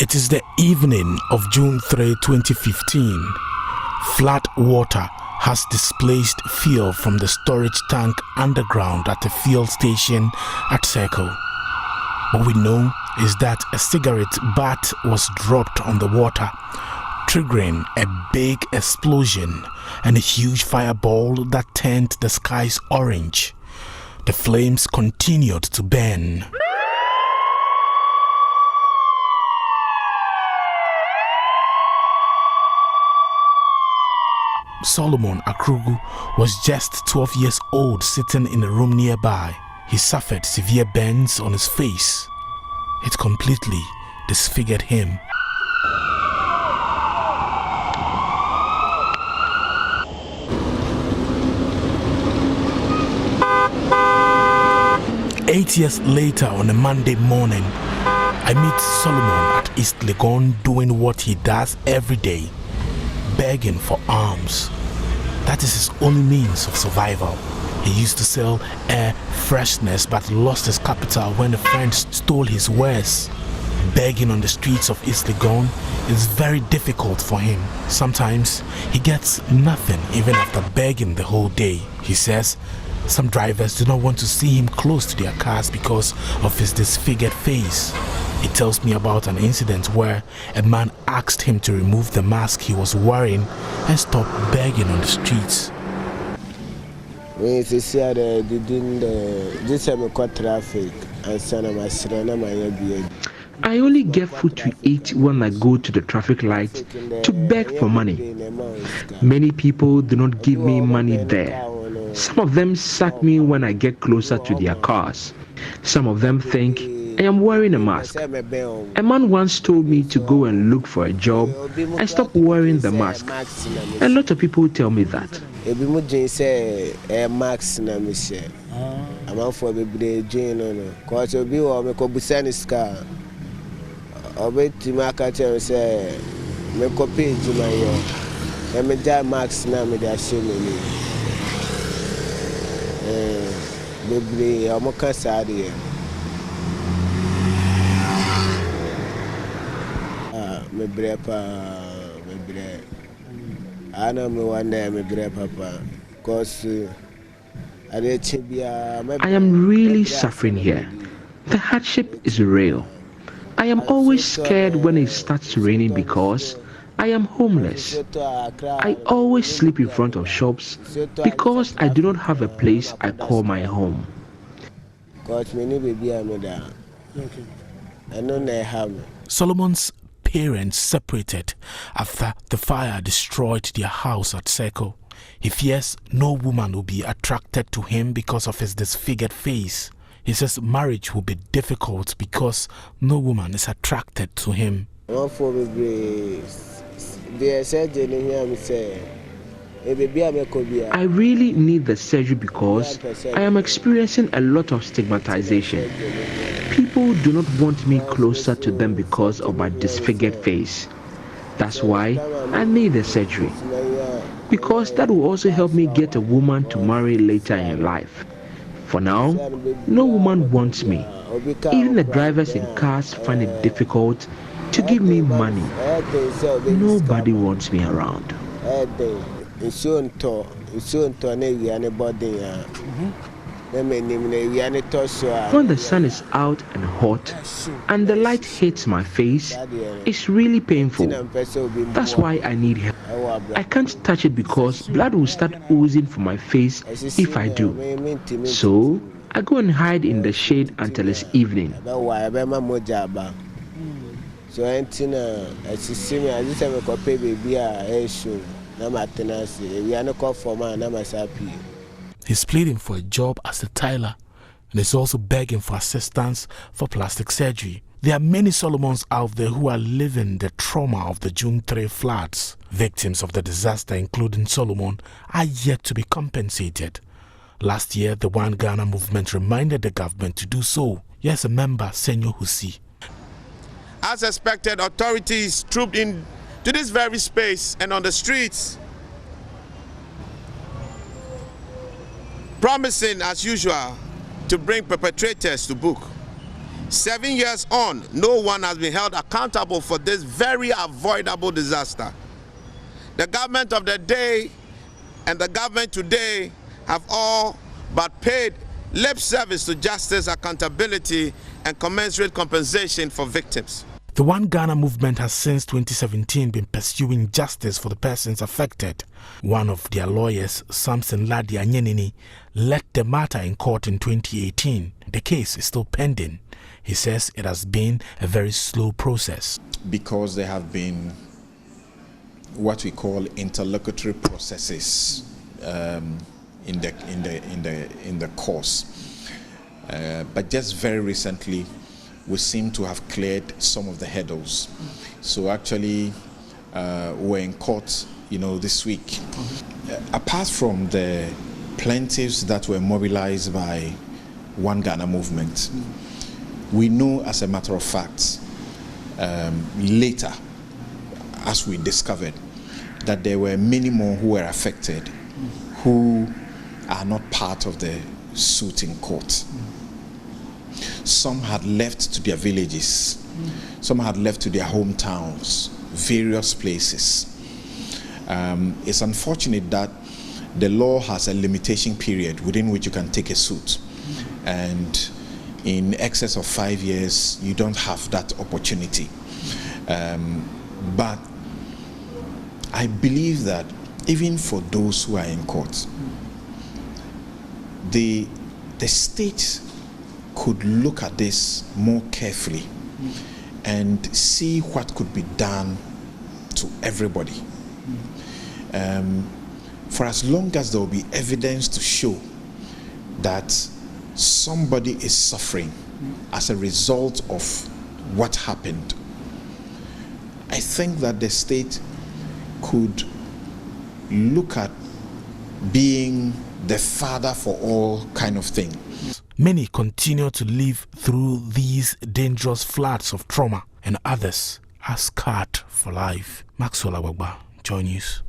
It is the evening of June 3, 2015. Flood water has displaced fuel from the storage tank underground at the fuel station at Circle. What we know is that a cigarette butt was dropped on the water, triggering a big explosion and a huge fireball that turned the skies orange. The flames continued to burn. Solomon Akrugu was just 12 years old, sitting in a room nearby. He suffered severe burns on his face. It completely disfigured him. Eight years later, on a Monday morning, I meet Solomon at East Legon doing what he does every day, begging for alms. That is his only means of survival. He used to sell air freshness but lost his capital when a friend stole his wares. Begging on the streets of East Legon is very difficult for him. Sometimes he gets nothing even after begging the whole day. He says some drivers do not want to see him close to their cars because of his disfigured face. He tells me about an incident where a man asked him to remove the mask he was wearing and stop begging on the streets. I only get food to eat when I go to the traffic light to beg for money. Many people do not give me money there. Some of them sack me when I get closer to their cars. Some of them think I am wearing a mask. A man once told me to go and look for a job and stop wearing the mask. A lot of people tell me that. I am really suffering here. The hardship is real. I am always scared when it starts raining because I am homeless. I always sleep in front of shops because I do not have a place I call my home. Solomon's parents separated after the fire destroyed their house at Circle. He fears no woman will be attracted to him because of his disfigured face. He says marriage will be difficult because no woman is attracted to him. I really need the surgery because I am experiencing a lot of stigmatization. People do not want me closer to them because of my disfigured face. That's why I need the surgery. Because that will also help me get a woman to marry later in life. For now, no woman wants me. Even the drivers in cars find it difficult to give me money. Nobody wants me around. When the sun is out and hot and the light hits my face, it's really painful. That's why I need help. I can't touch it because blood will start oozing from my face if I do. So I go and hide in the shade until it's evening. He's pleading for a job as a tiler and is also begging for assistance for plastic surgery. There are many Solomons out there who are living the trauma of the June 3 floods. Victims of the disaster, including Solomon, are yet to be compensated. Last year, the One Ghana movement reminded the government to do so. Yes, a member, Senyo Husi. As expected, authorities trooped in to this very space and on the streets, promising, as usual, to bring perpetrators to book. 7 years on, no one has been held accountable for this very avoidable disaster. The government of the day and the government today have all but paid lip service to justice, accountability, and commensurate compensation for victims. The One Ghana movement has since 2017 been pursuing justice for the persons affected. One of their lawyers, Samson Ladi Anyenini, led the matter in court in 2018. The case is still pending. He says it has been a very slow process. Because there have been what we call interlocutory processes in the course. But just very recently, we seem to have cleared some of the hurdles. So actually, we're in court, this week. Apart from the plaintiffs that were mobilized by One Ghana movement, we know, as a matter of fact, later, as we discovered, that there were many more who were affected who are not part of the suit in court. Some had left to their villages. Some had left to their hometowns, various places. It's unfortunate that the law has a limitation period within which you can take a suit. And in excess of 5 years, you don't have that opportunity. But I believe that even for those who are in court, the state could look at this more carefully and see what could be done to everybody. For as long as there will be evidence to show that somebody is suffering as a result of what happened, I think that the state could look at being the father for all kind of thing. Many continue to live through these dangerous floods of trauma, and others are scarred for life. Maxwell Awagba, Joy News.